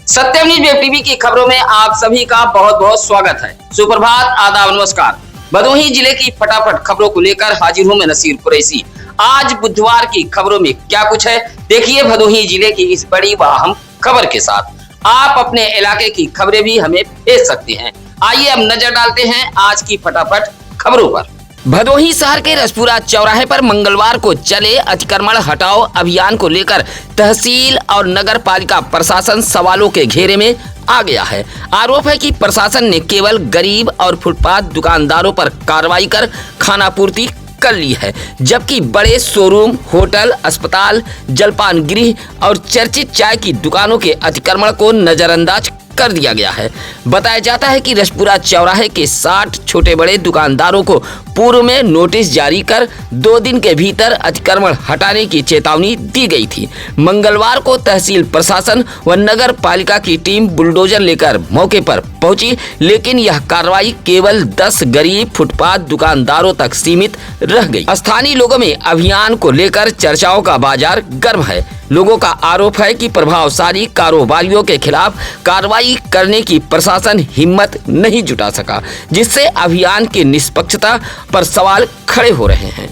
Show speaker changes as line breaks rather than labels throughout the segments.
सत्यम news web TV की खबरों में आप सभी का बहुत बहुत स्वागत है। सुप्रभात, आदाब, नमस्कार। भदोही जिले की फटाफट खबरों को लेकर हाजिर हूं मैं नसीर कुरैशी। आज बुधवार की खबरों में क्या कुछ है, देखिए भदोही जिले की इस बड़ी व अहम खबर के साथ। आप अपने इलाके की खबरें भी हमें भेज सकते हैं। आइए अब नजर डालते हैं आज की फटाफट खबरों पर। भदोही शहर के रसपुरा चौराहे पर मंगलवार को चले अतिक्रमण हटाओ अभियान को लेकर तहसील और नगर पालिका प्रशासन सवालों के घेरे में आ गया है। आरोप है कि प्रशासन ने केवल गरीब और फुटपाथ दुकानदारों पर कार्रवाई कर खानापूर्ति कर ली है, जबकि बड़े शोरूम, होटल, अस्पताल, जलपान गृह और चर्चित चाय की दुकानों के अतिक्रमण को नजरअंदाज कर दिया गया है। बताया जाता है कि रसपुरा चौराहे के 60 छोटे बड़े दुकानदारों को पूर्व में नोटिस जारी कर 2 दिन के भीतर अतिक्रमण हटाने की चेतावनी दी गई थी। मंगलवार को तहसील प्रशासन व नगर पालिका की टीम बुलडोजर लेकर मौके पर पहुंची, लेकिन यह कार्रवाई केवल 10 गरीब फुटपाथ दुकानदारों तक सीमित रह गई। स्थानीय लोगों में अभियान को लेकर चर्चाओं का बाजार गर्म है। लोगों का आरोप है कि प्रभावशाली कारोबारियों के खिलाफ कार्रवाई करने की प्रशासन हिम्मत नहीं जुटा सका, जिससे अभियान की निष्पक्षता पर सवाल खड़े हो रहे हैं।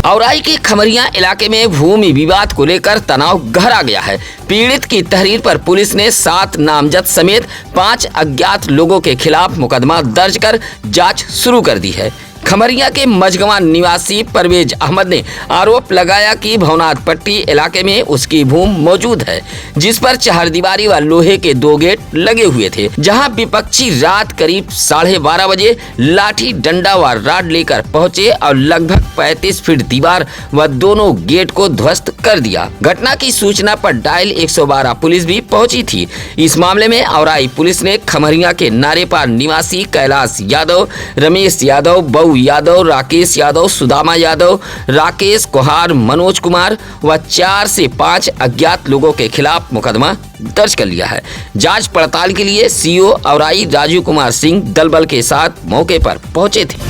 औराई के खमरिया इलाके में भूमि विवाद को लेकर तनाव गहरा गया है। पीड़ित की तहरीर पर पुलिस ने 7 नामजद समेत 5 अज्ञात लोगों के खिलाफ मुकदमा दर्ज कर जांच शुरू कर दी है। खमरिया के मझगवां निवासी परवेज अहमद ने आरोप लगाया कि भवनाथ पट्टी इलाके में उसकी भूमि मौजूद है, जिस पर चहारदीवारी व लोहे के 2 गेट लगे हुए थे, जहां विपक्षी रात करीब 12:30 बजे लाठी, डंडा व राड लेकर पहुंचे और लगभग 35 फीट दीवार व दोनों गेट को ध्वस्त कर दिया। घटना की सूचना पर डायल 112 पुलिस भी पहुंची थी। इस मामले में औराई पुलिस ने खमरिया के नारेपार निवासी कैलाश यादव, रमेश यादव, बऊ यादव, राकेश यादव, सुदामा यादव, राकेश कोहार, मनोज कुमार व 4 से 5 अज्ञात लोगों के खिलाफ मुकदमा दर्ज कर लिया है। जांच पड़ताल के लिए सीओ औराई राजू कुमार सिंह दलबल के साथ मौके पर पहुंचे थे।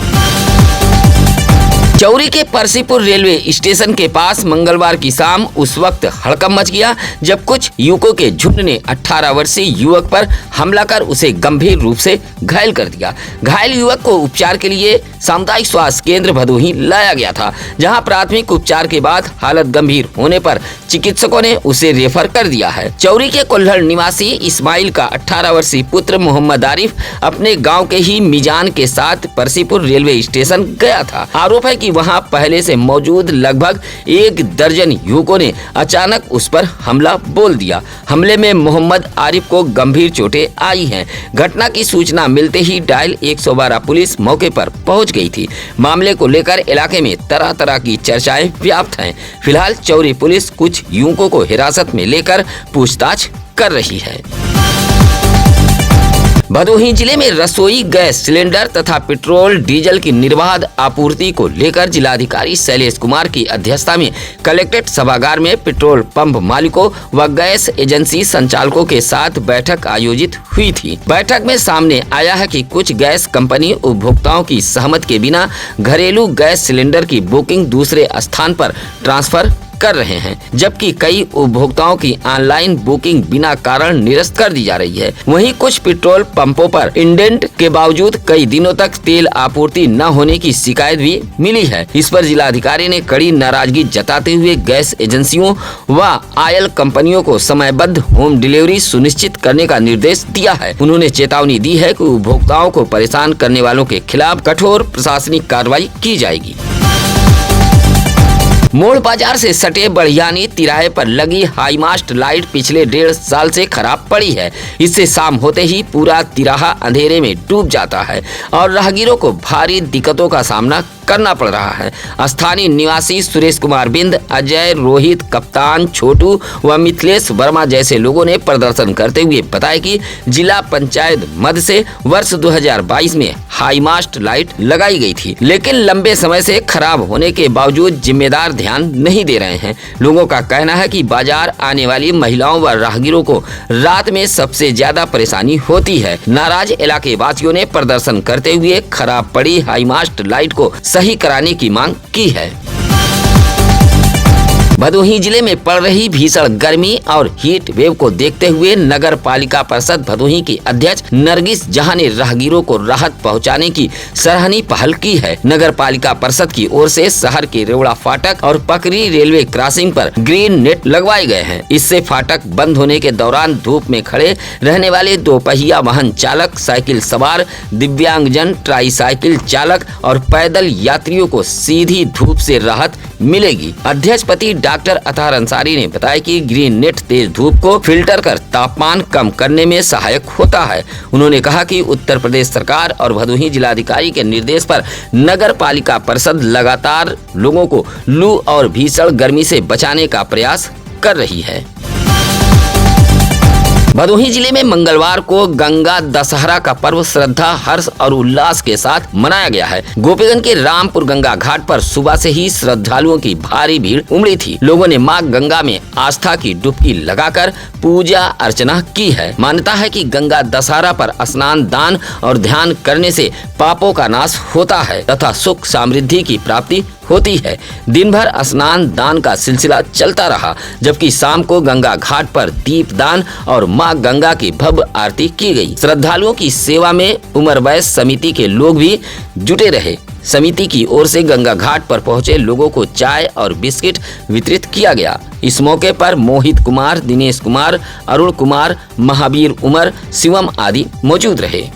चौरी के परसीपुर रेलवे स्टेशन के पास मंगलवार की शाम उस वक्त हड़कंप मच गया जब कुछ युवकों के झुंड ने 18 वर्षीय युवक पर हमला कर उसे गंभीर रूप से घायल कर दिया। घायल युवक को उपचार के लिए सामुदायिक स्वास्थ्य केंद्र भदोही लाया गया था, जहां प्राथमिक उपचार के बाद हालत गंभीर होने पर चिकित्सकों ने उसे रेफर कर दिया है। चौरी के कोल्हड़ निवासी इस्माइल का 18 वर्षीय पुत्र मोहम्मद आरिफ अपने गाँव के ही मिजान के साथ परसीपुर रेलवे स्टेशन गया था। आरोप है कि वहां पहले से मौजूद लगभग 1 दर्जन युवकों ने अचानक उस पर हमला बोल दिया। हमले में मोहम्मद आरिफ को गंभीर चोटें आई हैं। घटना की सूचना मिलते ही डायल 112 पुलिस मौके पर पहुंच गई थी। मामले को लेकर इलाके में तरह तरह की चर्चाएं व्याप्त हैं। फिलहाल चौरी पुलिस कुछ युवकों को हिरासत में लेकर पूछताछ कर रही है। भदोही जिले में रसोई गैस सिलेंडर तथा पेट्रोल डीजल की निर्बाध आपूर्ति को लेकर जिलाधिकारी शैलेश कुमार की अध्यक्षता में कलेक्ट्रेट सभागार में पेट्रोल पंप मालिकों व गैस एजेंसी संचालकों के साथ बैठक आयोजित हुई थी। बैठक में सामने आया है कि कुछ गैस कंपनी उपभोक्ताओं की सहमति के बिना घरेलू गैस सिलेंडर की बुकिंग दूसरे स्थान पर ट्रांसफर कर रहे हैं, जबकि कई उपभोक्ताओं की ऑनलाइन बुकिंग बिना कारण निरस्त कर दी जा रही है। वहीं कुछ पेट्रोल पंपों पर इंडेंट के बावजूद कई दिनों तक तेल आपूर्ति न होने की शिकायत भी मिली है। इस पर जिलाधिकारी ने कड़ी नाराजगी जताते हुए गैस एजेंसियों व ऑयल कंपनियों को समयबद्ध होम डिलीवरी सुनिश्चित करने का निर्देश दिया है। उन्होंने चेतावनी दी है कि उपभोक्ताओं को परेशान करने वालों के खिलाफ कठोर प्रशासनिक कार्रवाई की जाएगी। मोड़ बाजार से सटे बढ़ियानी तिराहे पर लगी हाईमास्ट लाइट पिछले 1.5 साल से खराब पड़ी है। इससे शाम होते ही पूरा तिराहा अंधेरे में डूब जाता है और राहगीरों को भारी दिक्कतों का सामना करना पड़ रहा है। स्थानीय निवासी सुरेश कुमार बिंद, अजय, रोहित, कप्तान, छोटू व मिथिलेश वर्मा जैसे लोगों ने प्रदर्शन करते हुए बताया कि जिला पंचायत मद से वर्ष 2022 में हाईमास्ट लाइट लगाई गई थी, लेकिन लंबे समय से खराब होने के बावजूद जिम्मेदार ध्यान नहीं दे रहे हैं। लोगों का कहना है कि बाजार आने वाली महिलाओं व राहगीरों को रात में सबसे ज्यादा परेशानी होती है। नाराज इलाके वासियों ने प्रदर्शन करते हुए खराब पड़ी हाईमास्ट लाइट को सही कराने की मांग की है। भदोही जिले में पड़ रही भीषण गर्मी और हीट वेव को देखते हुए नगर पालिका परिषद भदोही की अध्यक्ष नरगिस जहां ने राहगीरों को राहत पहुंचाने की सराहनीय पहल की है। नगर पालिका परिषद की ओर से शहर के रेवड़ा फाटक और पकरी रेलवे क्रॉसिंग पर ग्रीन नेट लगवाए गए हैं। इससे फाटक बंद होने के दौरान धूप में खड़े रहने वाले दोपहिया वाहन चालक, साइकिल सवार, दिव्यांगजन, ट्राईसाइकिल चालक और पैदल यात्रियों को सीधी धूप से राहत मिलेगी। अध्यक्षपति डॉक्टर अतार अंसारी ने बताया कि ग्रीन नेट तेज धूप को फिल्टर कर तापमान कम करने में सहायक होता है। उन्होंने कहा कि उत्तर प्रदेश सरकार और भदोही जिलाधिकारी के निर्देश पर नगर पालिका परिषद लगातार लोगों को लू और भीषण गर्मी से बचाने का प्रयास कर रही है। भदोही जिले में मंगलवार को गंगा दशहरा का पर्व श्रद्धा, हर्ष और उल्लास के साथ मनाया गया है। गोपीगंज के रामपुर गंगा घाट पर सुबह से ही श्रद्धालुओं की भारी भीड़ उमड़ी थी। लोगों ने मां गंगा में आस्था की डुबकी लगाकर पूजा अर्चना की है। मान्यता है कि गंगा दशहरा पर स्नान, दान और ध्यान करने से पापों का नाश होता है तथा सुख समृद्धि की प्राप्ति होती है। दिन भर स्नान दान का सिलसिला चलता रहा, जबकि शाम को गंगा घाट पर दीप दान और मां गंगा की भव्य आरती की गई। श्रद्धालुओं की सेवा में उमर वैश्य समिति के लोग भी जुटे रहे। समिति की ओर से गंगा घाट पर पहुंचे लोगों को चाय और बिस्किट वितरित किया गया। इस मौके पर मोहित कुमार, दिनेश कुमार, अरुण कुमार, महावीर उमर, शिवम आदि मौजूद रहे।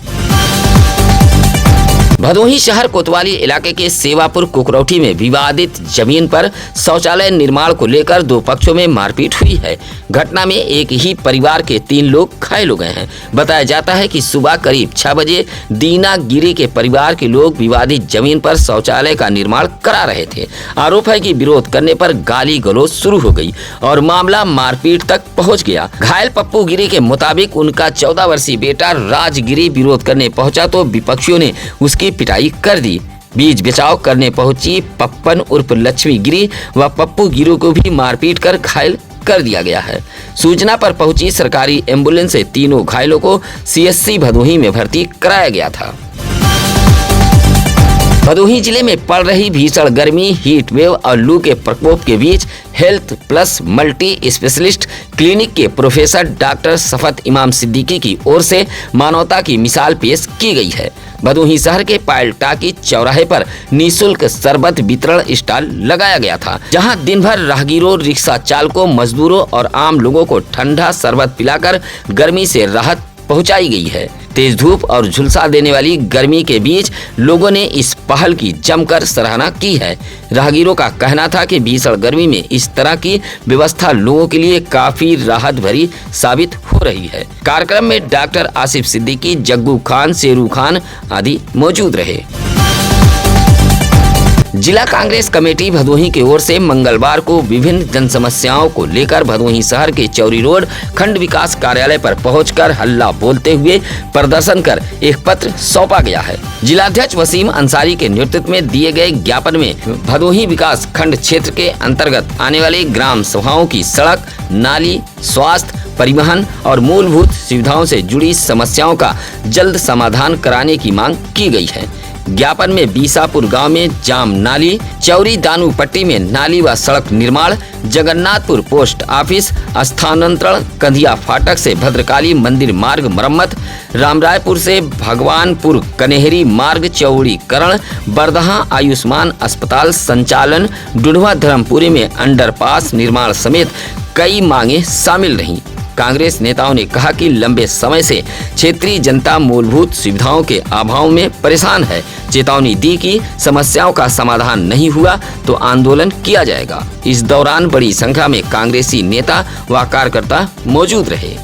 भदोही शहर कोतवाली इलाके के सेवापुर कुकरौठी में विवादित जमीन पर शौचालय निर्माण को लेकर दो पक्षों में मारपीट हुई है। घटना में एक ही परिवार के 3 लोग घायल हो गए हैं। बताया जाता है कि सुबह करीब 6 बजे दीना गिरी के परिवार के लोग विवादित जमीन पर शौचालय का निर्माण करा रहे थे। आरोप है कि विरोध करने पर गाली गलौज शुरू हो गई और मामला मारपीट तक पहुँच गया। घायल पप्पू गिरी के मुताबिक उनका 14 वर्षीय बेटा राजगिरी विरोध करने पहुंचा तो विपक्षियों ने उसकी पिटाई कर दी। बीच बचाव करने पहुंची पप्पन उर्फ लक्ष्मी गिरी व पप्पू गिरी को भी मारपीट कर घायल कर दिया गया है। सूचना पर पहुंची सरकारी एम्बुलेंस से तीनों घायलों को CSC भदोही में भर्ती कराया गया था। भदोही जिले में पड़ रही भीषण गर्मी, हीट वेव और लू के प्रकोप के बीच health plus multi specialist clinic के प्रोफेसर डॉक्टर सफत इमाम सिद्दीकी की ओर से मानवता की मिसाल पेश की गई है। भदोही शहर के पायल टाकी चौराहे पर निःशुल्क शरबत वितरण स्टॉल लगाया गया था, जहां दिन भर राहगीरों, रिक्शा चालकों, मजदूरों और आम लोगों को ठंडा शरबत पिलाकर गर्मी से राहत पहुंचाई गई है। तेज धूप और झुलसा देने वाली गर्मी के बीच लोगों ने इस पहल की जमकर सराहना की है। राहगीरों का कहना था कि भीषण गर्मी में इस तरह की व्यवस्था लोगों के लिए काफी राहत भरी साबित हो रही है। कार्यक्रम में डॉक्टर आसिफ सिद्दीकी, जग्गू खान, शेरू खान आदि मौजूद रहे। जिला कांग्रेस कमेटी भदोही की ओर से मंगलवार को विभिन्न जन समस्याओं को लेकर भदोही शहर के चौरी रोड खंड विकास कार्यालय पर पहुंचकर हल्ला बोलते हुए प्रदर्शन कर एक पत्र सौंपा गया है। जिलाध्यक्ष वसीम अंसारी के नेतृत्व में दिए गए ज्ञापन में भदोही विकास खंड क्षेत्र के अंतर्गत आने वाले ग्राम सभाओं की सड़क, नाली, स्वास्थ्य, परिवहन और मूलभूत सुविधाओं से जुड़ी समस्याओं का जल्द समाधान कराने की मांग की गई है। ज्ञापन में बीसापुर गांव में जाम नाली, चौरी दानू पट्टी में नाली व सड़क निर्माण, जगन्नाथपुर पोस्ट ऑफिस स्थानांतरण, कंधिया फाटक से भद्रकाली मंदिर मार्ग मरम्मत, रामरायपुर से भगवानपुर कनेहरी मार्ग चौड़ीकरण, बरदहा आयुष्मान अस्पताल संचालन, डुढ़वा धर्मपुरी में अंडरपास निर्माण समेत कई मांगे शामिल रहीं। कांग्रेस नेताओं ने कहा कि लंबे समय से क्षेत्रीय जनता मूलभूत सुविधाओं के अभाव में परेशान है। चेतावनी दी कि समस्याओं का समाधान नहीं हुआ तो आंदोलन किया जाएगा। इस दौरान बड़ी संख्या में कांग्रेसी नेता व कार्यकर्ता मौजूद रहे।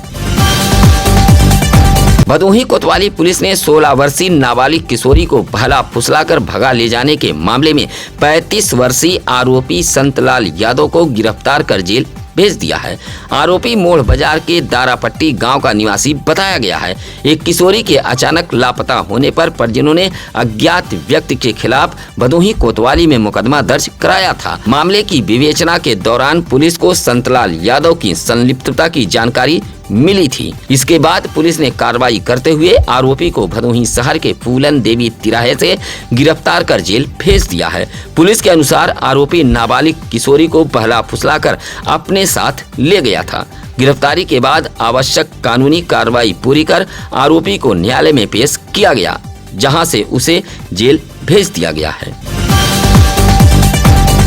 भदोही कोतवाली पुलिस ने 16 वर्षीय नाबालिग किशोरी को बहला फुसलाकर भगा ले जाने के मामले में 35 वर्षीय आरोपी संतलाल यादव को गिरफ्तार कर जेल भेज दिया है। आरोपी मोड़ बाजार के दारापट्टी गांव का निवासी बताया गया है। एक किशोरी के अचानक लापता होने पर परिजनों ने अज्ञात व्यक्ति के खिलाफ भदोही कोतवाली में मुकदमा दर्ज कराया था। मामले की विवेचना के दौरान पुलिस को संतलाल यादव की संलिप्तता की जानकारी मिली थी। इसके बाद पुलिस ने कार्रवाई करते हुए आरोपी को भदोही शहर के फूलन देवी तिराहे से गिरफ्तार कर जेल भेज दिया है। पुलिस के अनुसार आरोपी नाबालिग किशोरी को बहला फुसलाकर अपने साथ ले गया था। गिरफ्तारी के बाद आवश्यक कानूनी कार्रवाई पूरी कर आरोपी को न्यायालय में पेश किया गया, जहां से उसे जेल भेज दिया गया है।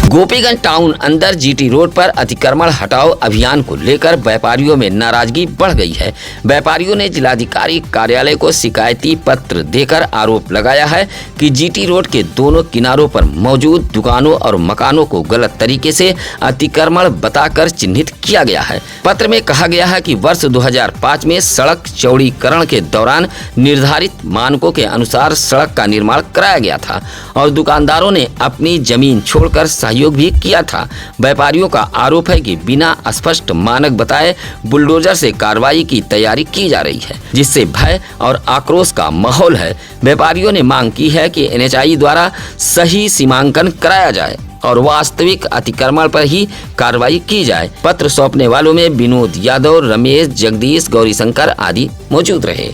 गोपीगंज टाउन अंदर जीटी रोड पर अतिक्रमण हटाओ अभियान को लेकर व्यापारियों में नाराजगी बढ़ गई है। व्यापारियों ने जिलाधिकारी कार्यालय को शिकायती पत्र देकर आरोप लगाया है कि जीटी रोड के दोनों किनारों पर मौजूद दुकानों और मकानों को गलत तरीके से अतिक्रमण बताकर चिन्हित किया गया है। पत्र में कहा गया है कि वर्ष 2005 में सड़क चौड़ीकरण के दौरान निर्धारित मानकों के अनुसार सड़क का निर्माण कराया गया था और दुकानदारों ने अपनी जमीन छोड़कर सहयोग भी किया था। व्यापारियों का आरोप है कि बिना स्पष्ट मानक बताए बुलडोजर से कार्रवाई की तैयारी की जा रही है, जिससे भय और आक्रोश का माहौल है। व्यापारियों ने मांग की है कि एनएचआई द्वारा सही सीमांकन कराया जाए और वास्तविक अतिक्रमण पर ही कार्रवाई की जाए। पत्र सौंपने वालों में विनोद यादव, रमेश, जगदीश, गौरीशंकर आदि मौजूद रहे।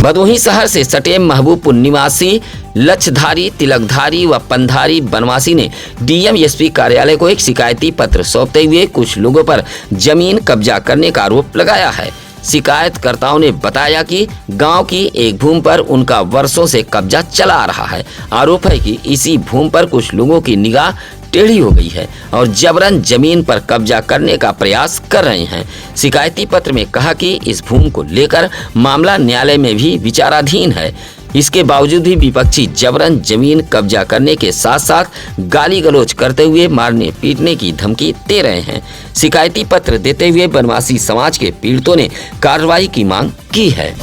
भदोही शहर से सटे महबूबपुर निवासी लक्षधारी, तिलकधारी व पंधारी बनवासी ने डीएम एसपी कार्यालय को एक शिकायती पत्र सौंपते हुए कुछ लोगों पर जमीन कब्जा करने का आरोप लगाया है। शिकायतकर्ताओं ने बताया कि गांव की एक भूमि पर उनका वर्षों से कब्जा चला आ रहा है। आरोप है कि इसी भूमि पर कुछ लोगों की निगाह टेढ़ी हो गई है और जबरन जमीन पर कब्जा करने का प्रयास कर रहे हैं। शिकायती पत्र में कहा कि इस भूमि को लेकर मामला न्यायालय में भी विचाराधीन है। इसके बावजूद भी विपक्षी जबरन जमीन कब्जा करने के साथ साथ गाली गलौज करते हुए मारने पीटने की धमकी दे रहे हैं। शिकायती पत्र देते हुए बनवासी समाज के पीड़ितों ने कार्रवाई की मांग की है।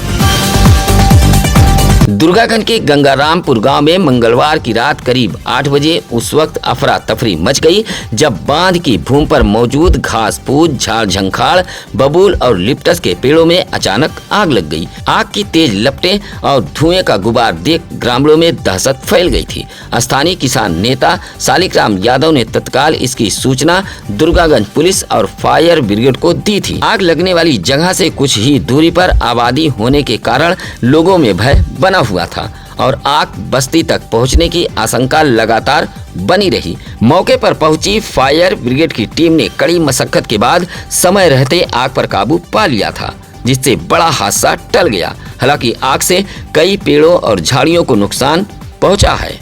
दुर्गागंज के गंगारामपुर गांव में मंगलवार की रात करीब 8 बजे उस वक्त अफरा तफरी मच गई जब बांध की भूमि पर मौजूद घास फूस, झाड़ झंखाड़, बबूल और लिप्टस के पेड़ों में अचानक आग लग गई। आग की तेज लपटें और धुएं का गुबार देख ग्रामीणों में दहशत फैल गई थी। स्थानीय किसान नेता शालिग्राम यादव ने तत्काल इसकी सूचना दुर्गागंज पुलिस और फायर ब्रिगेड को दी थी। आग लगने वाली जगह से कुछ ही दूरी पर आबादी होने के कारण लोगों में भय बना हुआ था और आग बस्ती तक पहुंचने की आशंका लगातार बनी रही। मौके पर पहुंची फायर ब्रिगेड की टीम ने कड़ी मशक्कत के बाद समय रहते आग पर काबू पा लिया था, जिससे बड़ा हादसा टल गया। हालांकि आग से कई पेड़ों और झाड़ियों को नुकसान पहुंचा है।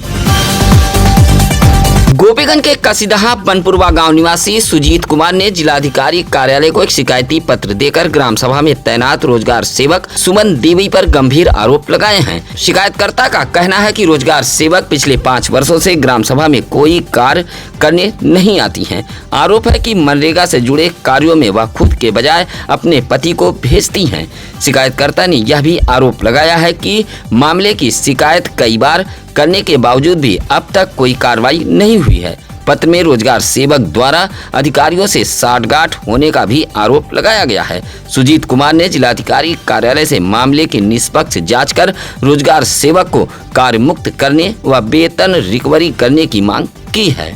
गोपीगंज के कसीदहा बनपुरवा गांव निवासी सुजीत कुमार ने जिलाधिकारी कार्यालय को एक शिकायती पत्र देकर ग्राम सभा में तैनात रोजगार सेवक सुमन देवी पर गंभीर आरोप लगाए हैं। शिकायतकर्ता का कहना है कि रोजगार सेवक पिछले 5 वर्षों से ग्राम सभा में कोई कार्य करने नहीं आती हैं। आरोप है कि मनरेगा से जुड़े कार्यों में वह खुद के बजाय अपने पति को भेजती हैं। शिकायतकर्ता ने यह भी आरोप लगाया है कि मामले की शिकायत कई बार करने के बावजूद भी अब तक कोई कार्रवाई नहीं हुई है। पत्र में रोजगार सेवक द्वारा अधिकारियों से साठगांठ होने का भी आरोप लगाया गया है। सुजीत कुमार ने जिलाधिकारी कार्यालय से मामले की निष्पक्ष जांच कर रोजगार सेवक को कार्य मुक्त करने व वेतन रिकवरी करने की मांग की है।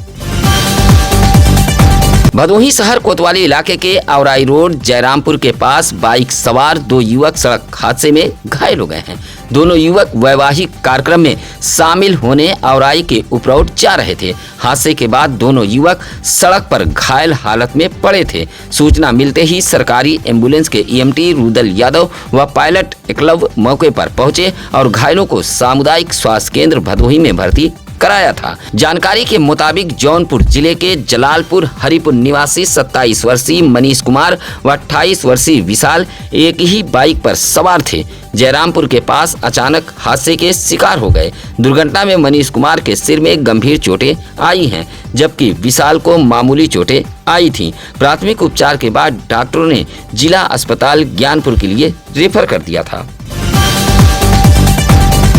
भदोही शहर कोतवाली इलाके के औराई रोड जयरामपुर के पास बाइक सवार 2 युवक सड़क हादसे में घायल हो गए हैं। दोनों युवक वैवाहिक कार्यक्रम में शामिल होने औराई के उपरौट जा रहे थे। हादसे के बाद दोनों युवक सड़क पर घायल हालत में पड़े थे। सूचना मिलते ही सरकारी एम्बुलेंस के ईएमटी रुदल यादव व पायलट एकलव्य मौके पर पहुंचे और घायलों को सामुदायिक स्वास्थ्य केंद्र भदोही में भर्ती कराया था। जानकारी के मुताबिक जौनपुर जिले के जलालपुर हरिपुर निवासी 27 वर्षीय मनीष कुमार व 28 वर्षीय विशाल एक ही बाइक पर सवार थे। जयरामपुर के पास अचानक हादसे के शिकार हो गए। दुर्घटना में मनीष कुमार के सिर में गंभीर चोटें आई हैं, जबकि विशाल को मामूली चोटें आई थीं। प्राथमिक उपचार के बाद डॉक्टरों ने जिला अस्पताल ज्ञानपुर के लिए रेफर कर दिया था।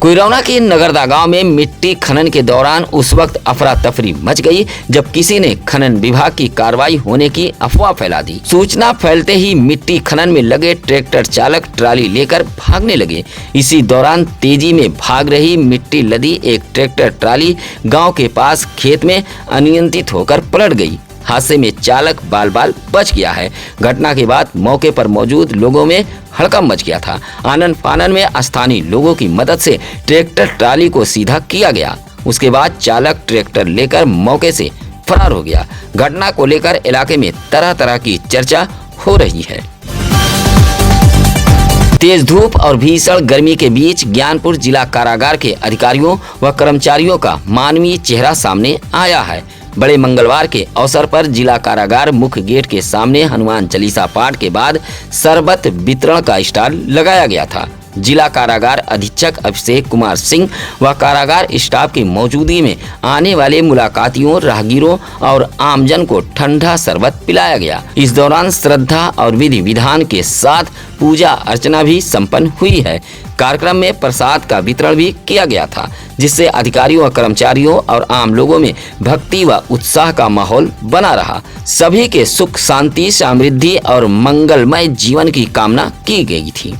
कुइरौना के नगरदा गांव में मिट्टी खनन के दौरान उस वक्त अफरा तफरी मच गई जब किसी ने खनन विभाग की कार्रवाई होने की अफवाह फैला दी। सूचना फैलते ही मिट्टी खनन में लगे ट्रैक्टर चालक ट्राली लेकर भागने लगे। इसी दौरान तेजी में भाग रही मिट्टी लदी एक ट्रैक्टर ट्राली गांव के पास खेत में अनियंत्रित होकर पलट गई। हादसे में चालक बाल बाल बच गया है। घटना के बाद मौके पर मौजूद लोगों में हड़कंप मच गया था। आनन फानन में स्थानीय लोगों की मदद से ट्रैक्टर ट्राली को सीधा किया गया। उसके बाद चालक ट्रैक्टर लेकर मौके से फरार हो गया। घटना को लेकर इलाके में तरह तरह की चर्चा हो रही है। तेज धूप और भीषण गर्मी के बीच ज्ञानपुर जिला कारागार के अधिकारियों व कर्मचारियों का मानवीय चेहरा सामने आया है। बड़े मंगलवार के अवसर पर जिला कारागार मुख्य गेट के सामने हनुमान चालीसा पाठ के बाद शरबत वितरण का स्टॉल लगाया गया था। जिला कारागार अधीक्षक अभिषेक कुमार सिंह व कारागार स्टाफ की मौजूदगी में आने वाले मुलाकातियों, राहगीरों और आमजन को ठंडा शरबत पिलाया गया। इस दौरान श्रद्धा और विधि विधान के साथ पूजा अर्चना भी संपन्न हुई है। कार्यक्रम में प्रसाद का वितरण भी किया गया था, जिससे अधिकारियों व कर्मचारियों और आम लोगों में भक्ति व उत्साह का माहौल बना रहा। सभी के सुख, शांति, समृद्धि और मंगलमय जीवन की कामना की गई थी।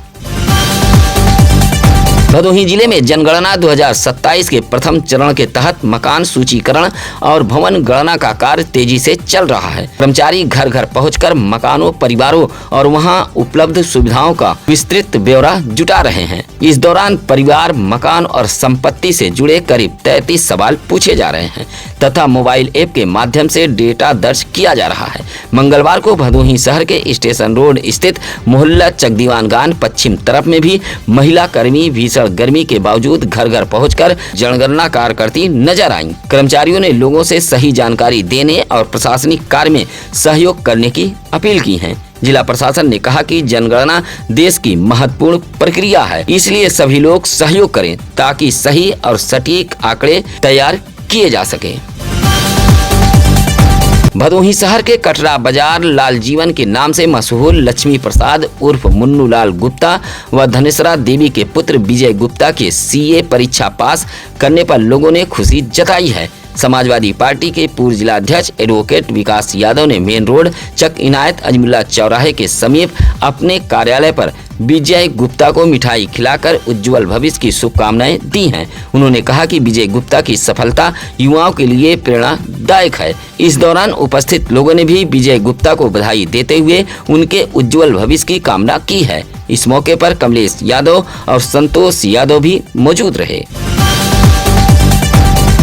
भदोही जिले में जनगणना 2027 के प्रथम चरण के तहत मकान सूचीकरण और भवन गणना का कार्य तेजी से चल रहा है। कर्मचारी घर घर पहुंचकर मकानों, परिवारों और वहां उपलब्ध सुविधाओं का विस्तृत ब्यौरा जुटा रहे हैं। इस दौरान परिवार, मकान और संपत्ति से जुड़े करीब 33 सवाल पूछे जा रहे हैं तथा मोबाइल ऐप के माध्यम से डेटा दर्ज किया जा रहा है। मंगलवार को भदोही शहर के स्टेशन रोड स्थित मोहल्ला चकदीवानगान पश्चिम तरफ में भी महिला कर्मी भीषण गर्मी के बावजूद घर घर पहुंचकर जनगणना कार्य करती नजर आईं। कर्मचारियों ने लोगों से सही जानकारी देने और प्रशासनिक कार्य में सहयोग करने की अपील की है। जिला प्रशासन ने कहा कि जनगणना देश की महत्वपूर्ण प्रक्रिया है, इसलिए सभी लोग सहयोग करें ताकि सही और सटीक आंकड़े तैयार किए जा सके। भदोही शहर के कटरा बाजार लाल जीवन के नाम से मशहूर लक्ष्मी प्रसाद उर्फ मुन्नू लाल गुप्ता व धनेश्वरा देवी के पुत्र विजय गुप्ता के सीए परीक्षा पास करने पर लोगों ने खुशी जताई है। समाजवादी पार्टी के पूर्व जिला अध्यक्ष एडवोकेट विकास यादव ने मेन रोड चक इनायत अजमुल्ला चौराहे के समीप अपने कार्यालय पर विजय गुप्ता को मिठाई खिलाकर उज्जवल भविष्य की शुभकामनाएं दी हैं। उन्होंने कहा कि विजय गुप्ता की सफलता युवाओं के लिए प्रेरणादायक है। इस दौरान उपस्थित लोगों ने भी विजय गुप्ता को बधाई देते हुए उनके उज्जवल भविष्य की कामना की है। इस मौके पर कमलेश यादव और संतोष यादव भी मौजूद रहे।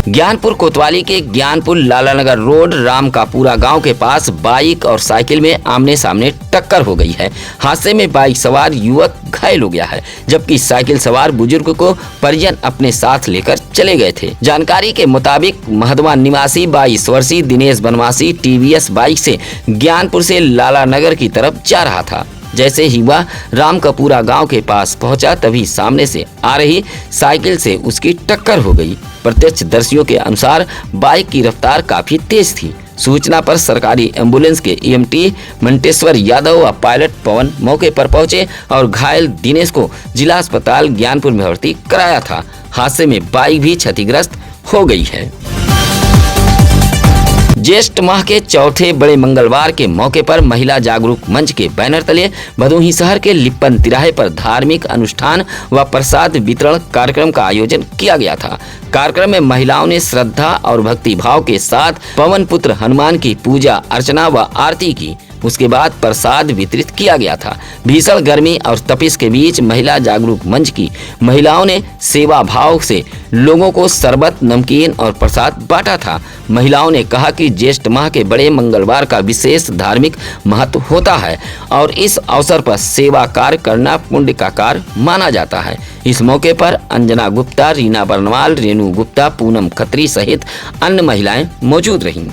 ज्ञानपुर कोतवाली के ज्ञानपुर लालानगर रोड रामकापुरा गांव के पास बाइक और साइकिल में आमने सामने टक्कर हो गई है। हादसे में बाइक सवार युवक घायल हो गया है, जबकि साइकिल सवार बुजुर्ग को परिजन अपने साथ लेकर चले गए थे। जानकारी के मुताबिक महदवा निवासी 22 वर्षीय दिनेश बनवासी टीवीएस बाइक से ज्ञानपुर से लालानगर की तरफ जा रहा था। जैसे ही वह रामकापुरा गांव के पास पहुंचा, तभी सामने से आ रही साइकिल से उसकी टक्कर हो गई। प्रत्यक्षदर्शियों के अनुसार बाइक की रफ्तार काफी तेज थी। सूचना पर सरकारी एम्बुलेंस के ईएमटी मंटेश्वर यादव व पायलट पवन मौके पर पहुंचे और घायल दिनेश को जिला अस्पताल ज्ञानपुर में भर्ती कराया था। हादसे में बाइक भी क्षतिग्रस्त हो गई है। ज्येष्ठ माह के चौथे बड़े मंगलवार के मौके पर महिला जागरूक मंच के बैनर तले भदोही शहर के लिप्पन तिराहे पर धार्मिक अनुष्ठान व प्रसाद वितरण कार्यक्रम का आयोजन किया गया था। कार्यक्रम में महिलाओं ने श्रद्धा और भक्ति भाव के साथ पवन पुत्र हनुमान की पूजा अर्चना व आरती की। उसके बाद प्रसाद वितरित किया गया था। भीषण गर्मी और तपिश के बीच महिला जागरूक मंच की महिलाओं ने सेवा भाव से लोगों को शरबत, नमकीन और प्रसाद बांटा था। महिलाओं ने कहा कि ज्येष्ठ माह के बड़े मंगलवार का विशेष धार्मिक महत्व होता है और इस अवसर पर सेवा कार्य करना पुण्य का कार्य माना जाता है। इस मौके पर अंजना गुप्ता, रीना बरनवाल, रेणु गुप्ता, पूनम खत्री सहित अन्य महिलाएं मौजूद रहीं।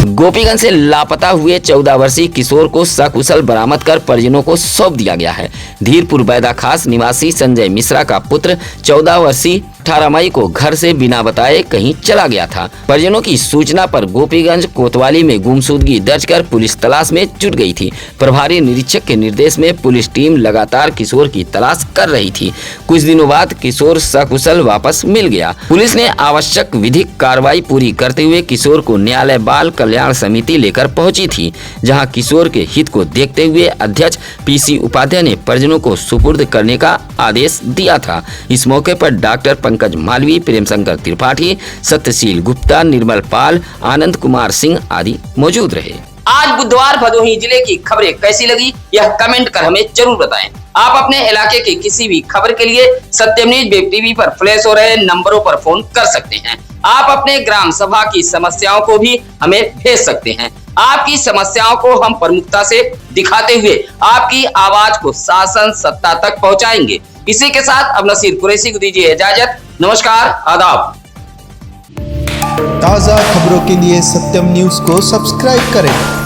गोपीगंज से लापता हुए 14 वर्षीय किशोर को सकुशल बरामद कर परिजनों को सौंप दिया गया है। धीरपुर बैदा खास निवासी संजय मिश्रा का पुत्र 14 वर्षीय 18 मई को घर से बिना बताए कहीं चला गया था। परिजनों की सूचना पर गोपीगंज कोतवाली में गुमशुदगी दर्ज कर पुलिस तलाश में जुट गई थी। प्रभारी निरीक्षक के निर्देश में पुलिस टीम लगातार किशोर की तलाश कर रही थी। कुछ दिनों बाद किशोर सकुशल वापस मिल गया। पुलिस ने आवश्यक विधिक कार्रवाई पूरी करते हुए किशोर को न्यायालय बाल कल्याण कल्याण समिति लेकर पहुंची थी, जहां किशोर के हित को देखते हुए अध्यक्ष पीसी उपाध्याय ने परिजनों को सुपुर्द करने का आदेश दिया था। इस मौके पर डॉक्टर पंकज मालवी, प्रेम शंकर त्रिपाठी, सत्यशील गुप्ता, निर्मल पाल, आनंद कुमार सिंह आदि मौजूद रहे। आज बुधवार भदोही जिले की खबरें कैसी लगी, यह कमेंट कर हमें जरूर बताएं। आप अपने इलाके की किसी भी खबर के लिए सत्यम न्यूज वेब टीवी पर फ्लैश हो रहे नंबरों पर फोन कर सकते हैं। आप अपने ग्राम सभा की समस्याओं को भी हमें भेज सकते हैं। आपकी समस्याओं को हम प्रमुखता से दिखाते हुए आपकी आवाज को शासन सत्ता तक पहुंचाएंगे। इसी के साथ अब नसीर कुरैशी को दीजिए इजाजत। नमस्कार, आदाब।
ताज़ा खबरों के लिए सत्यम न्यूज को सब्सक्राइब करें।